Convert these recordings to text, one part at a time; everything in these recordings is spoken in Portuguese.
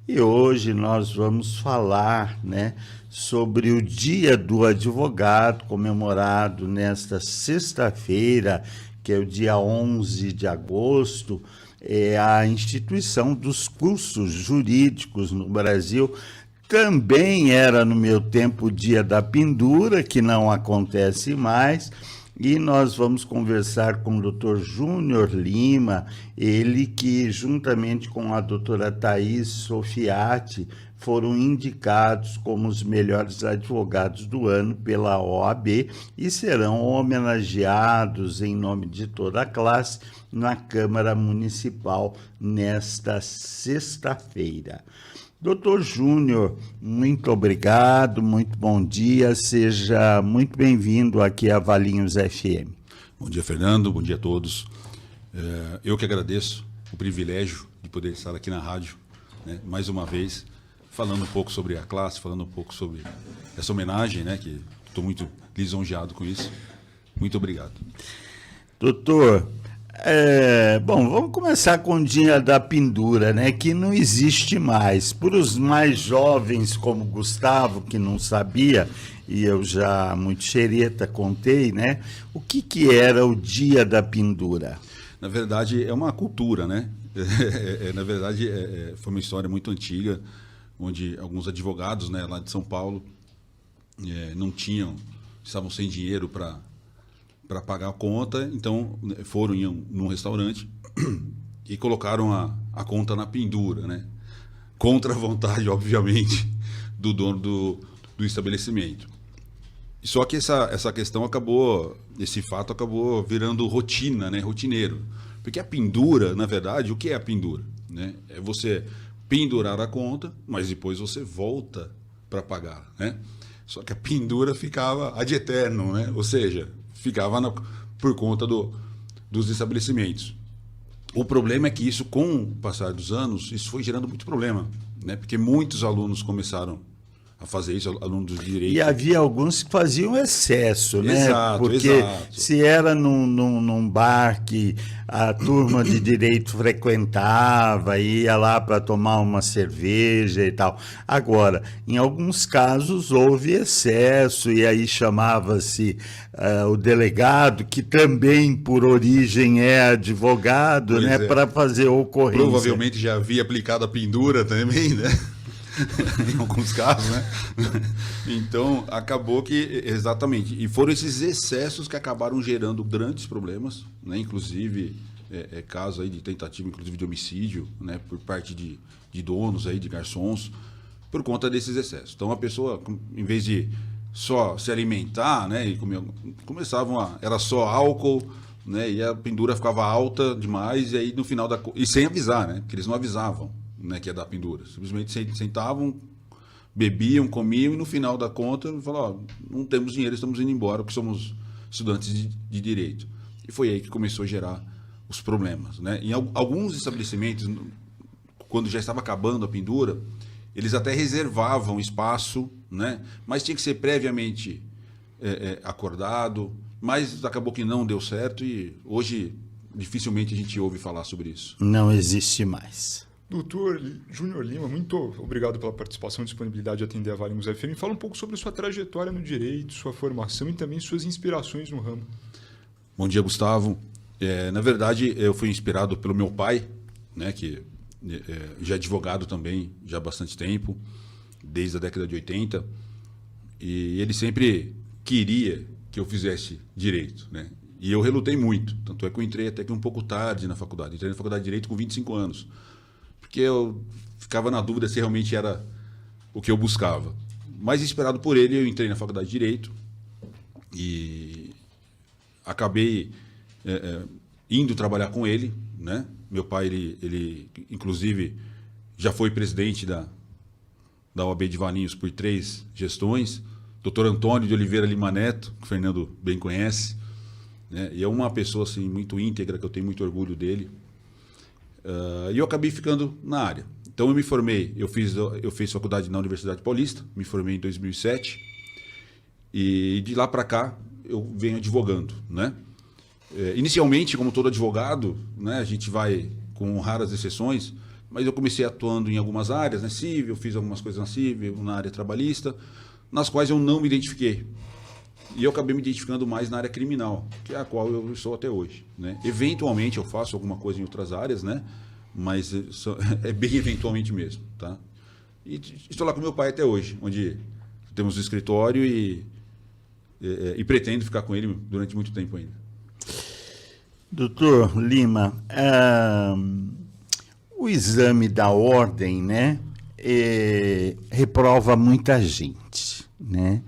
E hoje nós vamos falar, né, sobre o Dia do Advogado, comemorado nesta sexta-feira, que é o dia 11 de agosto, é a instituição dos cursos jurídicos no Brasil. Também era no meu tempo o Dia da Pendura, que não acontece mais, e nós vamos conversar com o Dr. Júnior Lima, ele que, juntamente com a doutora Thaís Sofiati, foram indicados como os melhores advogados do ano pela OAB e serão homenageados em nome de toda a classe na Câmara Municipal nesta sexta-feira. Doutor Júnior, muito obrigado, muito bom dia, seja muito bem-vindo aqui a Valinhos FM. Bom dia, Fernando, bom dia a todos. Eu que agradeço o privilégio de poder estar aqui na rádio, né, mais uma vez, falando um pouco sobre a classe, falando um pouco sobre essa homenagem, né, que estou muito lisonjeado com isso. Muito obrigado. Doutor, bom, vamos começar com o Dia da Pendura, né, que não existe mais. Para os mais jovens como Gustavo, que não sabia, e eu já muito xereta contei, né, o que era o Dia da Pendura? Na verdade, é uma cultura, né? Na verdade, foi uma história muito antiga, onde alguns advogados, né, lá de São Paulo estavam sem dinheiro para pagar a conta, então foram num restaurante e colocaram a conta na pendura, né? Contra a vontade, obviamente, do dono do estabelecimento. Só que essa questão esse fato acabou virando rotina, né? Rotineiro. Porque a pendura, na verdade, o que é a pendura? Né? É você pendurar a conta, mas depois você volta para pagar, né? Só que a pendura ficava ad eterno, né? Ou seja, ficava por conta dos estabelecimentos. O problema é que isso, com o passar dos anos, isso foi gerando muito problema, né? Porque muitos alunos começaram a fazer isso, alunos de direito. E havia alguns que faziam excesso, né? Exato, porque exato. se era num bar que a turma de direito frequentava, ia lá para tomar uma cerveja e tal. Agora, em alguns casos houve excesso e aí chamava-se o delegado, que também por origem é advogado, né? Para fazer ocorrência. Provavelmente já havia aplicado a pendura também, né? Em alguns casos, né? Então, acabou que, exatamente, e foram esses excessos que acabaram gerando grandes problemas, né? Inclusive, caso aí de tentativa, inclusive de homicídio, né? Por parte de donos aí, de garçons, por conta desses excessos. Então, a pessoa, em vez de só se alimentar, né? E era só álcool, né? E a pendura ficava alta demais, e aí no final e sem avisar, né? Porque eles não avisavam, né, que é da pendura. Simplesmente sentavam, bebiam, comiam e no final da conta falavam, não temos dinheiro, estamos indo embora porque somos estudantes de direito. E foi aí que começou a gerar os problemas, né? Em alguns estabelecimentos, quando já estava acabando a pendura, eles até reservavam espaço, né? Mas tinha que ser previamente acordado, mas acabou que não deu certo e hoje dificilmente a gente ouve falar sobre isso. Não existe mais. Doutor Júnior Lima, muito obrigado pela participação e disponibilidade de atender a Valinhos FM. Fala um pouco sobre sua trajetória no direito, sua formação e também suas inspirações no ramo. Bom dia, Gustavo. Na verdade, eu fui inspirado pelo meu pai, né, que já é advogado também já há bastante tempo, desde a década de 80, e ele sempre queria que eu fizesse direito, né? E eu relutei muito, tanto é que eu entrei até que um pouco tarde na faculdade. Entrei na faculdade de Direito com 25 anos. Porque eu ficava na dúvida se realmente era o que eu buscava. Mas, inspirado por ele, eu entrei na faculdade de Direito e acabei indo trabalhar com ele, né? Meu pai, ele inclusive, já foi presidente da OAB de Valinhos por 3 gestões. Dr. Antônio de Oliveira Lima Neto, que o Fernando bem conhece, né? E é uma pessoa assim, muito íntegra, que eu tenho muito orgulho dele. E eu acabei ficando na área. Então eu me formei, eu fiz faculdade na Universidade Paulista, me formei em 2007 e de lá para cá eu venho advogando, né? Inicialmente, como todo advogado, né, a gente vai, com raras exceções, mas eu comecei atuando em algumas áreas, né? Civil, fiz algumas coisas na civil, na área trabalhista, nas quais eu não me identifiquei. E eu acabei me identificando mais na área criminal, que é a qual eu estou até hoje, né? Eventualmente eu faço alguma coisa em outras áreas, né? Mas é bem eventualmente mesmo, tá? E estou lá com meu pai até hoje, onde temos o escritório e pretendo ficar com ele durante muito tempo ainda. Doutor Lima, o exame da ordem, né, reprova muita gente, né?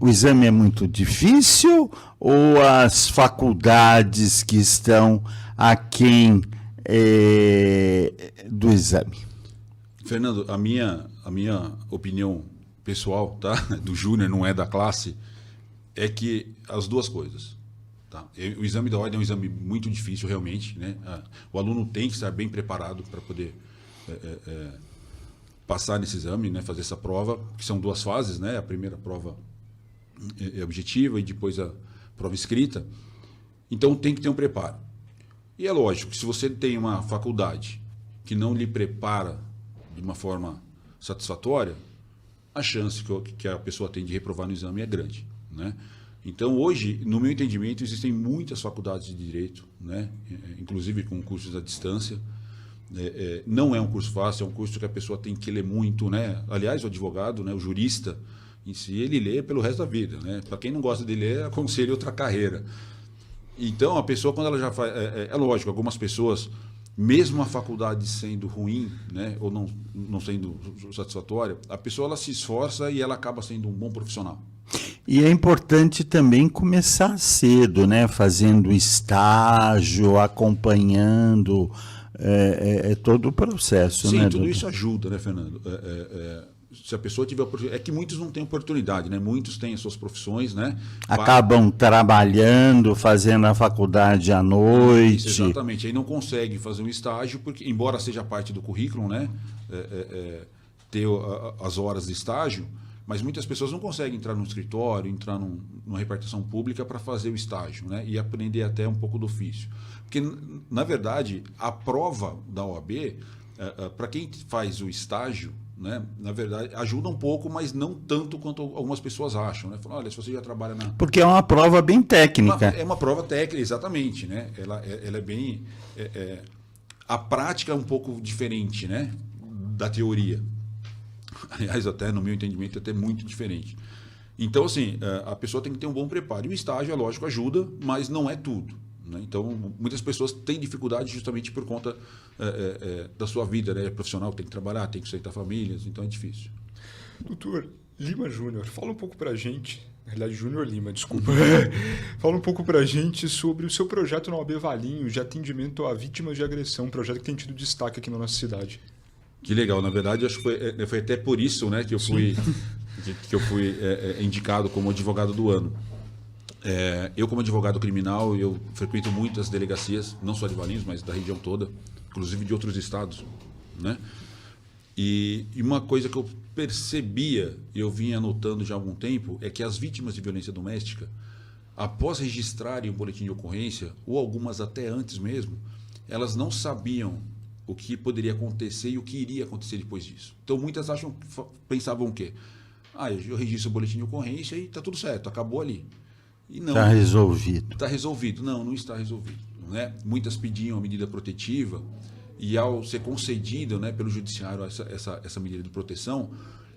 O exame é muito difícil ou as faculdades que estão aquém do exame? Fernando, a minha opinião pessoal, tá? Do Júnior, não é da classe, é que as duas coisas. Tá? O exame da ordem é um exame muito difícil, realmente, né? O aluno tem que estar bem preparado para poder passar nesse exame, né? Fazer essa prova, que são duas fases, né? A primeira prova é objetiva e depois a prova escrita. Então tem que ter um preparo. E é lógico que se você tem uma faculdade que não lhe prepara de uma forma satisfatória, a chance que a pessoa tem de reprovar no exame é grande, né? Então, hoje, no meu entendimento, existem muitas faculdades de direito, né? Inclusive com cursos à distância. Não é um curso fácil, é um curso que a pessoa tem que ler muito, né? Aliás, o advogado, né, o jurista, em si, ele lê pelo resto da vida, né? Para quem não gosta de ler, aconselho outra carreira. Então, a pessoa, quando ela já faz... É lógico, algumas pessoas, mesmo a faculdade sendo ruim, né, ou não sendo satisfatória, a pessoa ela se esforça e ela acaba sendo um bom profissional. E é importante também começar cedo, né? Fazendo estágio, acompanhando todo o processo. Sim, né, tudo doutor? isso ajuda, né, Fernando? Se a pessoa tiver oportunidade... É que muitos não têm oportunidade, né? Muitos têm as suas profissões, né? Acabam trabalhando, fazendo a faculdade à noite. Exatamente. Aí não consegue fazer um estágio, porque, embora seja parte do currículo, né? Ter as horas de estágio, mas muitas pessoas não conseguem entrar no escritório, entrar numa repartição pública para fazer o estágio, né? E aprender até um pouco do ofício. Porque, na verdade, a prova da OAB, para quem faz o estágio, né, na verdade, ajuda um pouco, mas não tanto quanto algumas pessoas acham, né? Falam, olha, se você já trabalha na... Porque é uma prova bem técnica. É uma prova técnica, exatamente, né? Ela é bem... a prática é um pouco diferente, né, da teoria. Aliás, até no meu entendimento, é até muito diferente. Então, assim, a pessoa tem que ter um bom preparo. E o estágio, é lógico, ajuda, mas não é tudo, né? Então, muitas pessoas têm dificuldade justamente por conta da sua vida, né? Profissional, tem que trabalhar, tem que sustentar famílias, então é difícil. Doutor Lima Júnior, fala um pouco para a gente, na realidade Júnior Lima, desculpa, fala um pouco para a gente sobre o seu projeto na OAB Valinhos de atendimento a vítimas de agressão, um projeto que tem tido destaque aqui na nossa cidade. Que legal, na verdade, acho que foi até por isso, né, que eu fui indicado como advogado do ano. Eu, como advogado criminal, eu frequento muitas delegacias, não só de Valinhos, mas da região toda, inclusive de outros estados, né? E uma coisa que eu percebia, e eu vinha notando já há algum tempo, é que as vítimas de violência doméstica, após registrarem o boletim de ocorrência, ou algumas até antes mesmo, elas não sabiam o que poderia acontecer e o que iria acontecer depois disso. Então, muitas pensavam o quê? Eu registro o boletim de ocorrência e está tudo certo, acabou ali. E não. Está resolvido. Está resolvido. Não está resolvido. Né? Muitas pediam a medida protetiva e, ao ser concedido, né, pelo judiciário essa medida de proteção,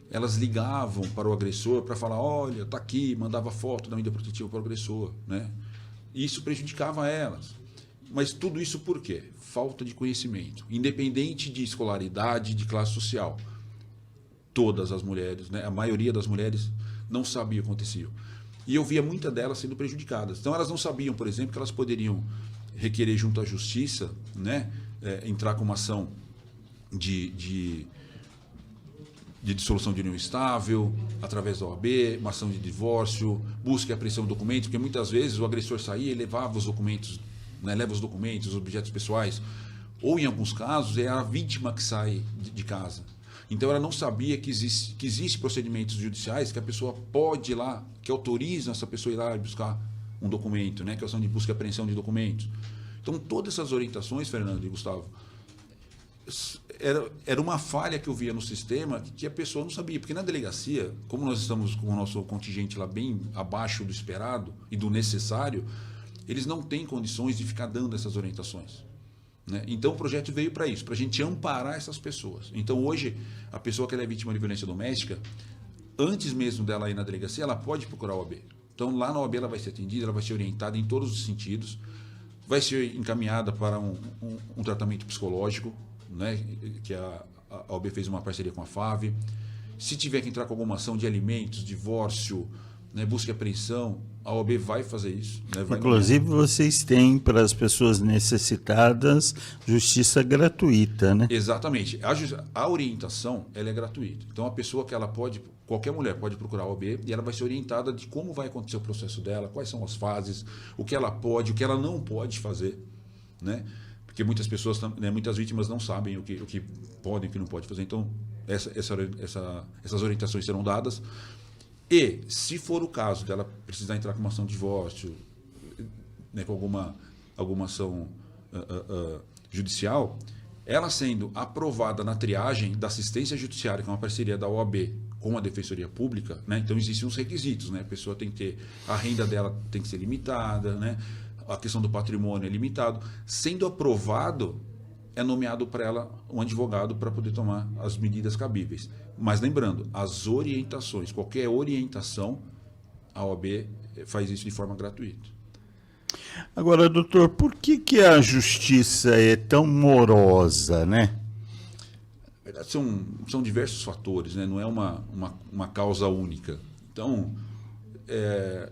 elas ligavam para o agressor para falar, olha, está aqui, mandava foto da medida protetiva para o agressor. Né? Isso prejudicava elas. Mas tudo isso por quê? Falta de conhecimento. Independente de escolaridade, de classe social. Todas as mulheres, né? A maioria das mulheres não sabia o que acontecia. E eu via muitas delas sendo prejudicadas. Então, elas não sabiam, por exemplo, que elas poderiam requerer junto à justiça, né? Entrar com uma ação de dissolução de união estável, através da OAB, uma ação de divórcio, busca e apreensão de documentos, porque muitas vezes o agressor saía e levava os documentos, né, leva os documentos, os objetos pessoais, ou em alguns casos é a vítima que sai de casa. Então ela não sabia que existe procedimentos judiciais que a pessoa pode ir lá, que autorizam essa pessoa a ir lá e buscar um documento, né, que é a ação de busca e apreensão de documentos. Então todas essas orientações, Fernando e Gustavo, era uma falha que eu via no sistema que a pessoa não sabia. Porque na delegacia, como nós estamos com o nosso contingente lá bem abaixo do esperado e do necessário, eles não têm condições de ficar dando essas orientações. Né? Então o projeto veio para isso, para a gente amparar essas pessoas. Então hoje, a pessoa que ela é vítima de violência doméstica, antes mesmo dela ir na delegacia, ela pode procurar a OAB. Então lá na OAB ela vai ser atendida, ela vai ser orientada em todos os sentidos, vai ser encaminhada para um tratamento psicológico, né? Que a OAB fez uma parceria com a FAV. Se tiver que entrar com alguma ação de alimentos, divórcio, né, busca e apreensão, a OAB vai fazer isso. Né, Inclusive, vocês têm para as pessoas necessitadas justiça gratuita, né? Exatamente. A orientação ela é gratuita. Então, a pessoa que ela pode, qualquer mulher pode procurar a OAB e ela vai ser orientada de como vai acontecer o processo dela, quais são as fases, o que ela pode, o que ela não pode fazer, né? Porque muitas pessoas, né, muitas vítimas não sabem o que podem e o que não pode fazer. Então, essas orientações serão dadas. E, se for o caso dela precisar entrar com uma ação de divórcio, né, com alguma ação judicial, ela sendo aprovada na triagem da assistência judiciária, que é uma parceria da OAB com a Defensoria Pública, né, então existem uns requisitos. Né, a pessoa tem que ter, a renda dela tem que ser limitada, né, a questão do patrimônio é limitado. Sendo aprovado, é nomeado para ela um advogado para poder tomar as medidas cabíveis. Mas lembrando, as orientações, qualquer orientação, a OAB faz isso de forma gratuita. Agora, doutor, por que a justiça é tão morosa, né? Na verdade, são diversos fatores, né? Não é uma causa única. Então,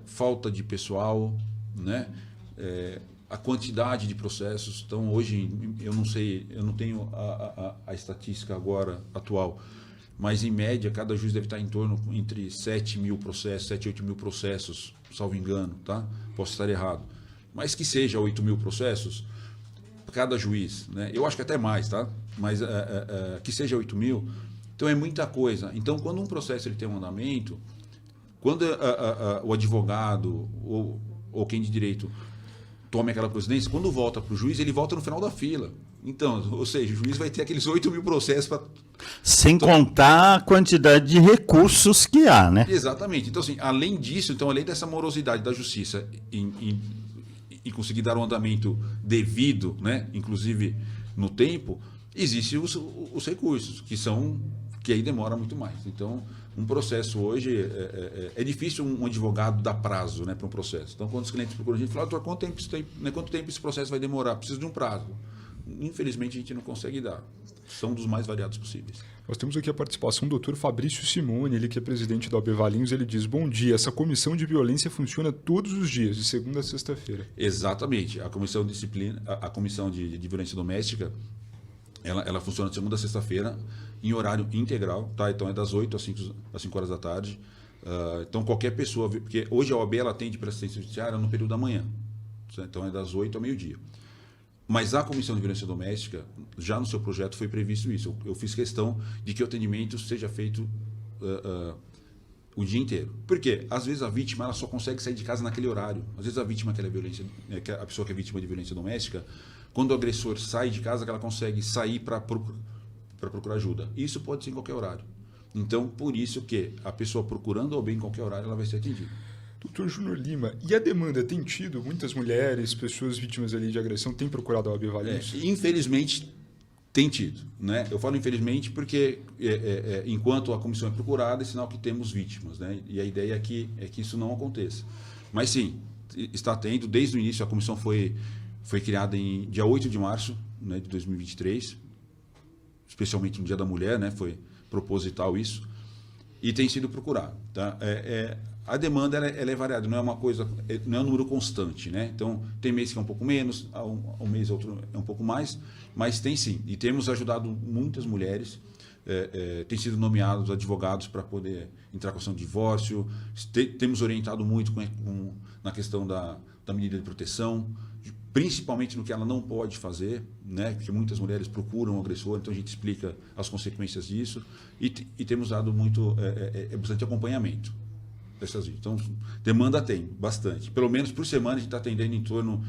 falta de pessoal, né? A quantidade de processos. Então, hoje, eu não sei, eu não tenho a estatística agora atual, mas, em média, cada juiz deve estar em torno entre 7 mil processos, 7, 8 mil processos, salvo engano, tá? Posso estar errado. Mas que seja 8 mil processos, cada juiz, né? Eu acho que até mais, tá? Mas que seja 8 mil, então é muita coisa. Então, quando um processo ele tem um andamento, quando o advogado ou quem de direito tome aquela procedência, quando volta para o juiz, ele volta no final da fila. Então, ou seja, o juiz vai ter aqueles 8 mil processos para... Sem contar a quantidade de recursos que há, né? Exatamente. Então, assim, além disso, então, além dessa morosidade da justiça em conseguir dar um andamento devido, né, inclusive no tempo, existem os recursos, que aí demora muito mais. Então, um processo hoje, é difícil um advogado dar prazo, né, para um processo. Então, quando os clientes procuram a gente, falam, doutor, quanto tempo esse processo vai demorar? Preciso de um prazo. Infelizmente, a gente não consegue dar. São dos mais variados possíveis. Nós temos aqui a participação do Dr. Fabrício Simone, ele que é presidente da OAB Valinhos. Ele diz: bom dia, essa comissão de violência funciona todos os dias, de segunda a sexta-feira. Exatamente. A comissão de disciplina, a comissão de violência doméstica, ela funciona de segunda a sexta-feira, em horário integral, tá? Então é das 8 às 5 horas da tarde. Então qualquer pessoa, porque hoje a OAB ela atende para assistência judiciária no período da manhã. Então é das 8 ao meio-dia. Mas a Comissão de Violência Doméstica, já no seu projeto foi previsto isso. Eu fiz questão de que o atendimento seja feito o dia inteiro. Por quê? Às vezes a vítima ela só consegue sair de casa naquele horário. Às vezes a vítima a pessoa que é vítima de violência doméstica, quando o agressor sai de casa, ela consegue sair para procurar ajuda. Isso pode ser em qualquer horário. Então, por isso que a pessoa procurando ou bem em qualquer horário, ela vai ser atendida. Doutor Júnior Lima, e a demanda tem tido? Muitas mulheres, pessoas vítimas ali de agressão, têm procurado a OAB Valinhos? Infelizmente, tem tido. Né? Eu falo infelizmente porque, enquanto a comissão é procurada, é sinal que temos vítimas. Né? E a ideia é que isso não aconteça. Mas sim, está tendo. Desde o início, a comissão foi criada em dia 8 de março, né, de 2023, especialmente no Dia da Mulher, né? Foi proposital isso, e tem sido procurado. Tá? A demanda ela é variada, não é uma coisa, não é um número constante, né? Então tem mês que é um pouco menos, um mês outro é um pouco mais, mas tem sim. E temos ajudado muitas mulheres, tem sido nomeados advogados para poder entrar com ação de divórcio, temos orientado muito na questão da medida de proteção, principalmente no que ela não pode fazer, né? Porque muitas mulheres procuram o agressor, então a gente explica as consequências disso e temos dado bastante acompanhamento. Então, demanda tem, bastante. Pelo menos por semana a gente está atendendo em torno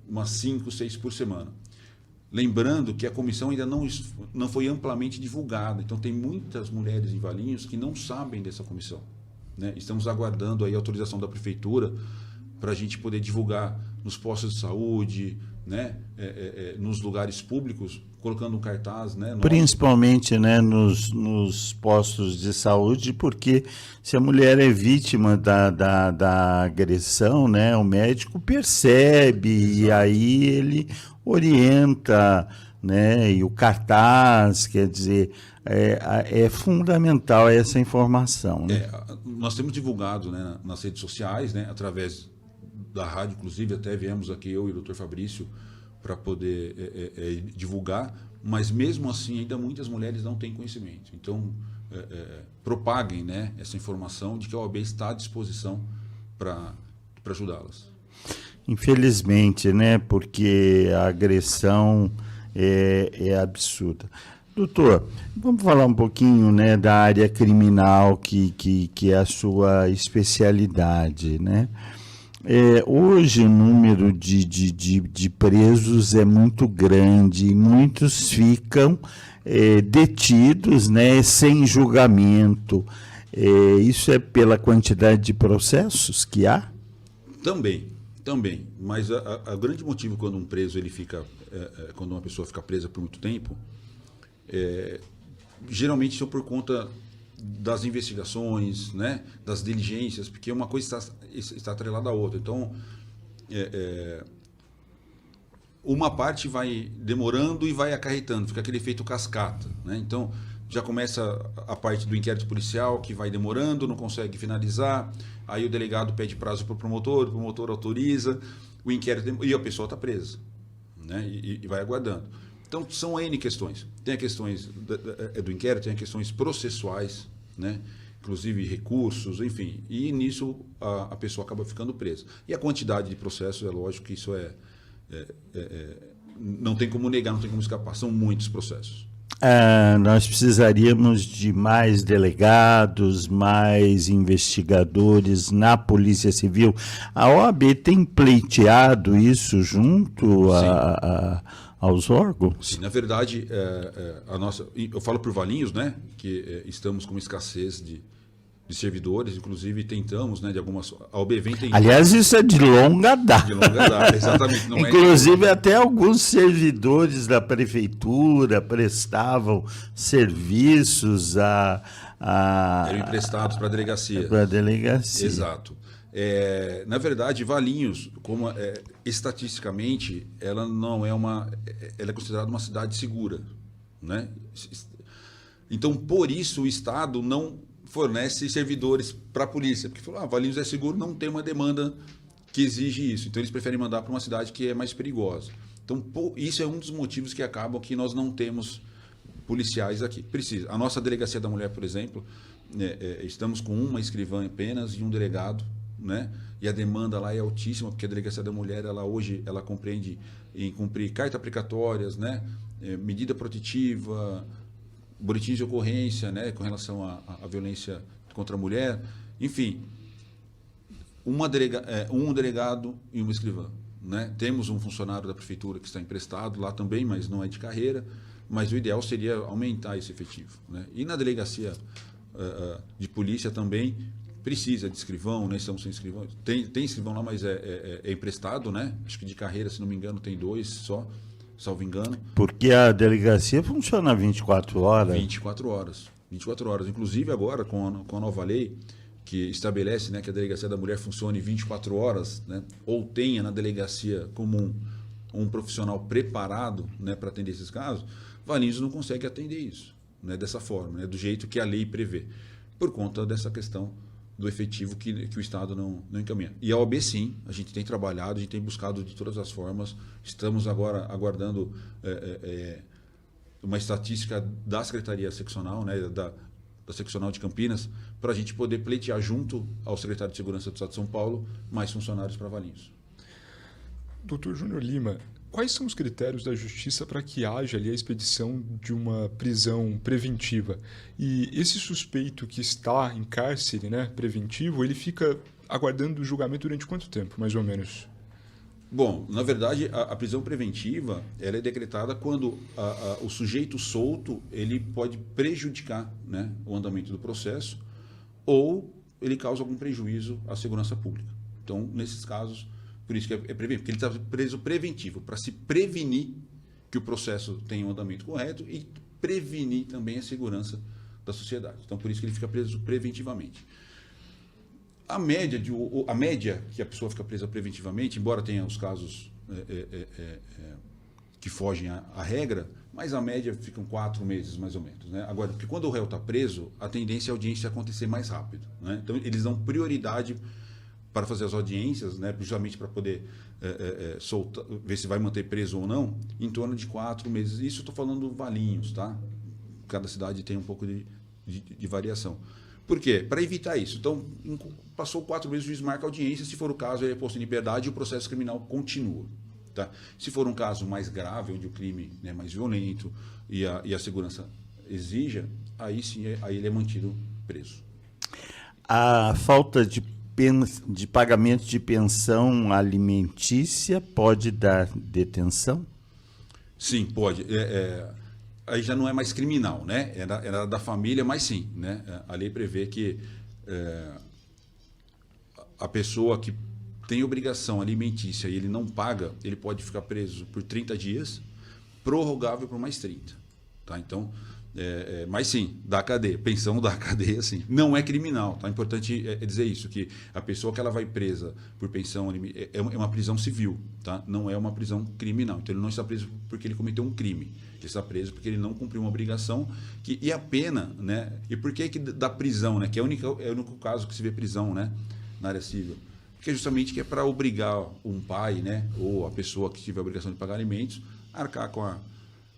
umas 5, 6 por semana. Lembrando que a comissão ainda não foi amplamente divulgada. Então, tem muitas mulheres em Valinhos que não sabem dessa comissão, né? Estamos aguardando aí a autorização da prefeitura para a gente poder divulgar nos postos de saúde, né? Nos lugares públicos, colocando um cartaz, né? Principalmente, né, nos postos de saúde, porque se a mulher é vítima da agressão, né, o médico percebe. Exato. E aí ele orienta, né, e o cartaz, quer dizer, é fundamental essa informação. Né? Nós temos divulgado, né, nas redes sociais, né, através da rádio, inclusive até viemos aqui eu e o Dr. Fabrício para poder divulgar, mas mesmo assim ainda muitas mulheres não têm conhecimento. Então, propaguem, né, essa informação de que a OAB está à disposição para ajudá-las. Infelizmente, né, porque a agressão é absurda. Doutor, vamos falar um pouquinho, né, da área criminal, que é a sua especialidade, né? Hoje o número de presos é muito grande, e muitos ficam detidos, né, sem julgamento. Isso é pela quantidade de processos que há? Também. Mas o grande motivo quando um preso ele fica, quando uma pessoa fica presa por muito tempo, geralmente isso é por conta das investigações, né, das diligências, porque uma coisa está atrelada à outra. Então, uma parte vai demorando e vai acarretando, fica aquele efeito cascata, né? Então, já começa a parte do inquérito policial, que vai demorando, não consegue finalizar, aí o delegado pede prazo para o promotor autoriza, o inquérito e a pessoa está presa, né, e vai aguardando. Então, são N questões. Tem as questões do inquérito, tem as questões processuais, né? Inclusive recursos, enfim. E nisso a pessoa acaba ficando presa. E a quantidade de processos, é lógico que isso não tem como negar, não tem como escapar. São muitos processos. Nós precisaríamos de mais delegados, mais investigadores na Polícia Civil. A OAB tem pleiteado isso junto aos órgãos? Sim, na verdade, eu falo por Valinhos, né, que estamos com escassez de servidores, inclusive tentamos, né, de algumas... A OAB vem tentando... Aliás, isso é de longa data. De longa data, exatamente. Não inclusive, até alguns servidores da prefeitura prestavam serviços eram emprestados para a delegacia. Para a delegacia. Exato. Na verdade, Valinhos, como estatisticamente, ela não é ela é considerada uma cidade segura, né? Então, por isso, o Estado não fornece servidores para a polícia, porque falou, Valinhos é seguro, não tem uma demanda que exige isso. Então, eles preferem mandar para uma cidade que é mais perigosa. Então, isso é um dos motivos que acabam que nós não temos policiais aqui. Precisa. A nossa Delegacia da Mulher, por exemplo, estamos com uma escrivã apenas e um delegado, né? E a demanda lá é altíssima, porque a Delegacia da Mulher, hoje ela compreende em cumprir cartas aplicatórias, né? Medida protetiva, boletins de ocorrência, né, com relação à violência contra a mulher, enfim, um delegado e uma escrivã, né? Temos um funcionário da prefeitura que está emprestado lá também, mas não é de carreira, mas o ideal seria aumentar esse efetivo, né? E na delegacia de polícia também precisa de escrivão, né? Estamos sem escrivão, tem escrivão lá, mas é emprestado, né? Acho que de carreira, se não me engano, tem 2 só, salvo engano. Porque a delegacia funciona 24 horas. 24 horas. 24 horas. Inclusive agora, com a nova lei, que estabelece, né, que a Delegacia da Mulher funcione 24 horas, né, ou tenha na delegacia como um profissional preparado, né, para atender esses casos, Valinhos não consegue atender isso, né, dessa forma, né, do jeito que a lei prevê, por conta dessa questão do efetivo que o Estado não encaminha. E a OAB, sim, a gente tem trabalhado, a gente tem buscado de todas as formas, estamos agora aguardando uma estatística da Secretaria Seccional, né, da Seccional de Campinas, para a gente poder pleitear junto ao Secretário de Segurança do Estado de São Paulo mais funcionários para Valinhos. Dr. Júnior Lima, quais são os critérios da Justiça para que haja ali a expedição de uma prisão preventiva? E esse suspeito que está em cárcere, né, preventivo, ele fica aguardando o julgamento durante quanto tempo, mais ou menos? Bom, na verdade, a prisão preventiva ela é decretada quando o sujeito solto ele pode prejudicar, né, o andamento do processo ou ele causa algum prejuízo à segurança pública. Então, nesses casos, por isso que é preventivo, porque ele está preso preventivo, para se prevenir que o processo tenha um andamento correto e prevenir também a segurança da sociedade. Então, por isso que ele fica preso preventivamente. A média que a pessoa fica presa preventivamente, embora tenha os casos que fogem à regra, mas a média ficam 4 meses, mais ou menos. Né? Agora, porque quando o réu está preso, a tendência é a audiência acontecer mais rápido. Né? Então, eles dão prioridade para fazer as audiências, né, justamente para poder ver se vai manter preso ou não, em torno de 4 meses. Isso eu estou falando Valinhos, tá? Cada cidade tem um pouco de variação. Por quê? Para evitar isso. Então, passou 4 meses, o juiz marca a audiência, se for o caso, ele é posto em liberdade e o processo criminal continua. Tá? Se for um caso mais grave, onde o crime é mais violento e a segurança exija, aí sim aí ele é mantido preso. A falta de pagamento de pensão alimentícia pode dar detenção? Sim, pode. Aí já não é mais criminal, né? Era da família, mas sim, né? A lei prevê que a pessoa que tem obrigação alimentícia e ele não paga, ele pode ficar preso por 30 dias, prorrogável por mais 30. Tá? Então, mas sim, da cadeia, pensão da cadeia, sim. Não é criminal, tá? É importante dizer isso, que a pessoa que ela vai presa por pensão é uma prisão civil, tá? Não é uma prisão criminal. Então ele não está preso porque ele cometeu um crime, ele está preso porque ele não cumpriu uma obrigação, e a pena, né? E por que da prisão, né? Que é o único caso que se vê prisão, né? Na área civil. Porque justamente que é para obrigar um pai, né? Ou a pessoa que tiver a obrigação de pagar alimentos, a arcar com a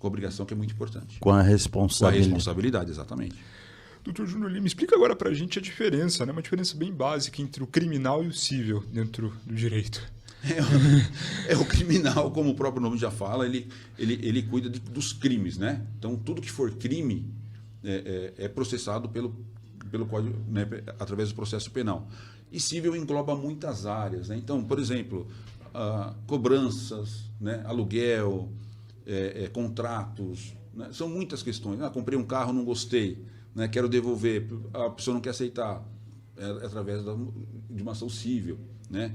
obrigação, que é muito importante. Com a responsabilidade. Com a responsabilidade, exatamente. Doutor Júnior Lima, explica agora para a gente a diferença, né? Uma diferença bem básica entre o criminal e o civil dentro do direito. O criminal, como o próprio nome já fala, ele cuida dos crimes, né? Então, tudo que for crime é processado pelo Código, né? Através do processo penal. E civil engloba muitas áreas, né? Então, por exemplo, cobranças, né? Aluguel, contratos, né? São muitas questões. Comprei um carro, não gostei, né? Quero devolver, a pessoa não quer aceitar, através de uma ação civil, né?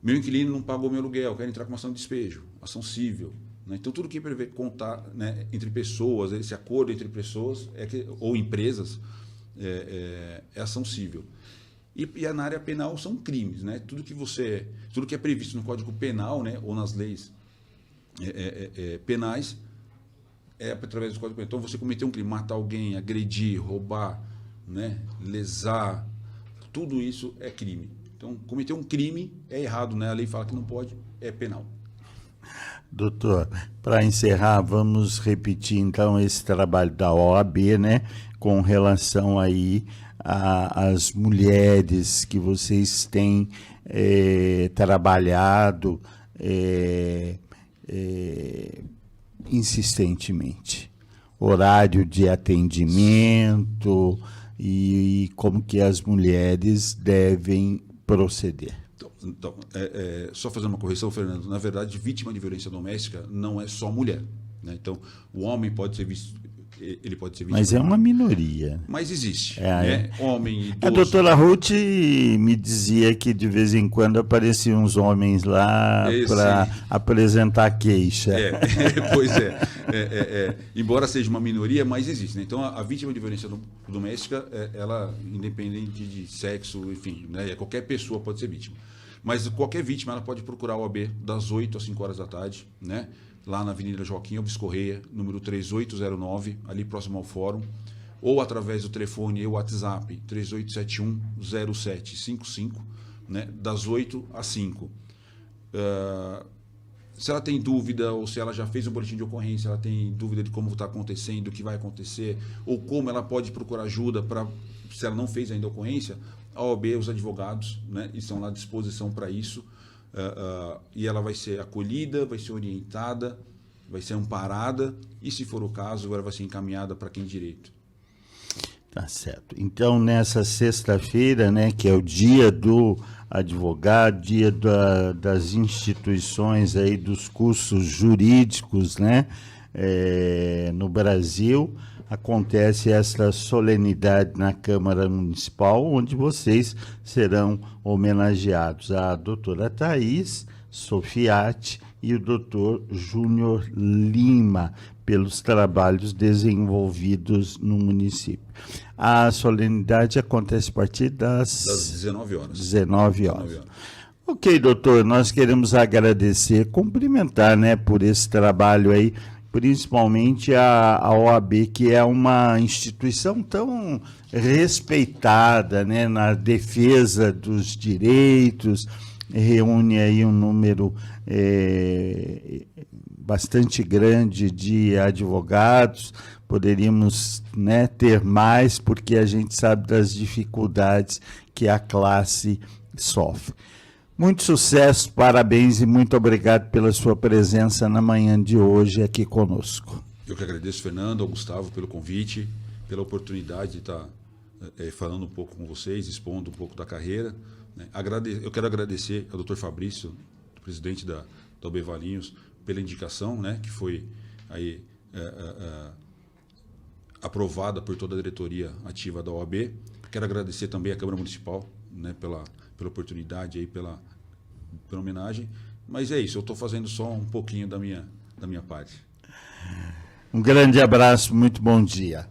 Meu inquilino não pagou meu aluguel, quero entrar com uma ação de despejo, ação civil, né? Então tudo que prevê contar, né, entre pessoas, esse acordo entre pessoas ou empresas é ação civil. E na área penal são crimes, né? Tudo que é previsto no Código Penal, né, ou nas leis penais, através do Código Penal. Então, você cometer um crime, matar alguém, agredir, roubar, né, lesar, tudo isso é crime. Então, cometer um crime é errado, né? A lei fala que não pode, é penal. Doutor, para encerrar, vamos repetir então esse trabalho da OAB, né, com relação aí às mulheres que vocês têm trabalhado insistentemente. Horário de atendimento e como que as mulheres devem proceder. Então, só fazer uma correção, Fernando. Na verdade, vítima de violência doméstica não é só mulher, né? Então, o homem pode ser visto, ele pode ser vítima. Mas é uma minoria. Mas existe, né? Homem, idoso. A doutora Ruth me dizia que de vez em quando apareciam uns homens lá para apresentar queixa. Pois é. Embora seja uma minoria, mas existe, né? Então, a vítima de violência doméstica, ela, independente de sexo, enfim, né? Qualquer pessoa pode ser vítima. Mas qualquer vítima, ela pode procurar a OAB das 8 às 5 horas da tarde, né? Lá na Avenida Joaquim Alves Correia, número 3809, ali próximo ao fórum, ou através do telefone e WhatsApp 3871-0755, né? Das 8 às 5. Se ela tem dúvida, ou se ela já fez um boletim de ocorrência, ela tem dúvida de como está acontecendo, o que vai acontecer, ou como ela pode procurar ajuda se ela não fez ainda a ocorrência, a OAB, os advogados, né, estão lá à disposição para isso, e ela vai ser acolhida, vai ser orientada, vai ser amparada, e se for o caso, ela vai ser encaminhada para quem direito. Tá certo. Então, nessa sexta-feira, né, que é o dia do advogado, dia das instituições aí, dos cursos jurídicos, né? No Brasil, acontece essa solenidade na Câmara Municipal, onde vocês serão homenageados. A doutora Thaís Sofiati e o doutor Júnior Lima, pelos trabalhos desenvolvidos no município. A solenidade acontece a partir das 19 horas. 19 horas. Ok, doutor, nós queremos agradecer, cumprimentar, né, por esse trabalho aí, principalmente a OAB, que é uma instituição tão respeitada, né, na defesa dos direitos, reúne aí um número bastante grande de advogados. Poderíamos, né, ter mais, porque a gente sabe das dificuldades que a classe sofre. Muito sucesso, parabéns e muito obrigado pela sua presença na manhã de hoje aqui conosco. Eu que agradeço, Fernando, ao Gustavo, pelo convite, pela oportunidade de estar falando um pouco com vocês, expondo um pouco da carreira. Né? Eu quero agradecer ao Dr. Fabrício, presidente da OAB Valinhos, pela indicação, né, que foi aí, aprovada por toda a diretoria ativa da OAB. Quero agradecer também à Câmara Municipal, né, pela oportunidade, aí, pela homenagem. Mas é isso, eu estou fazendo só um pouquinho da minha parte. Um grande abraço, muito bom dia.